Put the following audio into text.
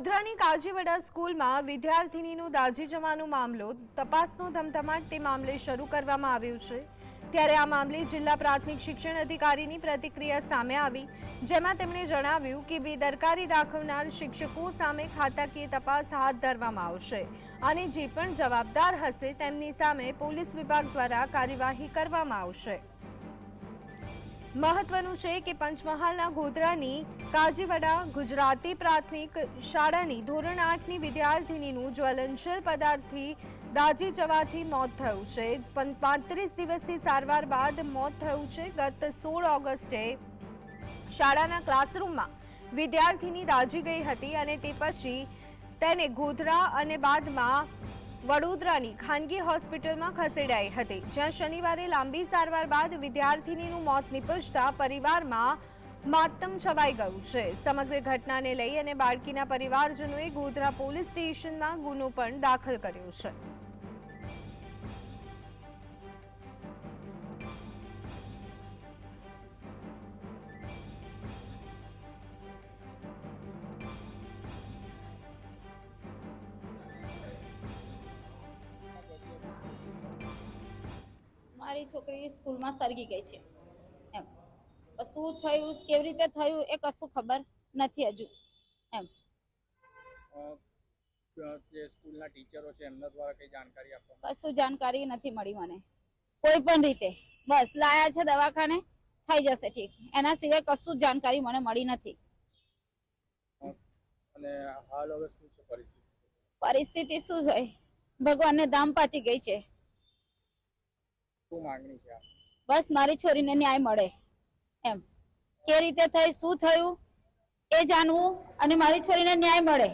વડોદરાની કાજીવડા સ્કૂલમાં વિદ્યાર્થિનીનું દાઝી જવાનો મામલો તપાસનો ધમધમાટ તે મામલે શરૂ કરવામાં આવ્યું છે। ત્યારે આ મામલે જિલ્લા પ્રાથમિક શિક્ષણ અધિકારીની પ્રતિક્રિયા સામે આવી, જેમાં તેમણે જણાવ્યું કે બેદરકારી દાખવનાર શિક્ષકો સામે ખાતાકીય તપાસ હાથ ધરવામાં આવશે અને જે પણ જવાબદાર હશે તેમની સામે પોલીસ વિભાગ દ્વારા કાર્યવાહી કરવામાં આવશે। મહત્વનું છે કે પંચમહાલના ગોધરાની કાજીવડા ગુજરાતી પ્રાથમિક શાળાની ધોરણ 8ની વિદ્યાર્થિનીનું જ્વલનશીલ પદાર્થથી દાઝી જવાથી મોત થયું છે। 35 દિવસની સારવાર બાદ મોત થયું છે। ગત 16 ઓગસ્ટે શાળાના ક્લાસરૂમમાં વિદ્યાર્થિની દાઝી ગઈ હતી અને તે પછી તેને ગોધરા અને બાદમાં વડોદરાની ખાનગી હોસ્પિટલમાં ખસેડાઈ હતી, જ્યાં શનિવારે લાંબી સારવાર બાદ વિદ્યાર્થિનીનું મોત નિપજતા પરિવારમાં માતમ છવાઈ ગયું છે। સમગ્ર ઘટનાને લઈ અને બાળકીના પરિવારજનોએ ગોધરા પોલીસ સ્ટેશનમાં ગુનો પણ દાખલ કર્યો છે। મારી છોકરી સ્કૂલમાં સળગી ગઈ છે એમ શું થયું કેવી રીતે થયું એ કશું ખબર નથી હજુ એમ જે સ્કૂલના ટીચરો છે એમના દ્વારા કઈ જાણકારી આપવામાં કશું જાણકારી નથી મળી મને કોઈ પણ રીતે। બસ લાયા છે દવાખાને થઈ જશે ઠીક, એના સિવાય કશું જાણકારી મને મળી નથી। અને હાલ હવે શું છે પરિસ્થિતિ શું હોય ભગવાનને ધામ પાચી ગઈ છે। શું માંગણી છે? બસ મારી છોરીને ન્યાય મળે એમ, કે રીતે થઈ શું થયું એ જાણવું અને મારી છોરીને ન્યાય મળે।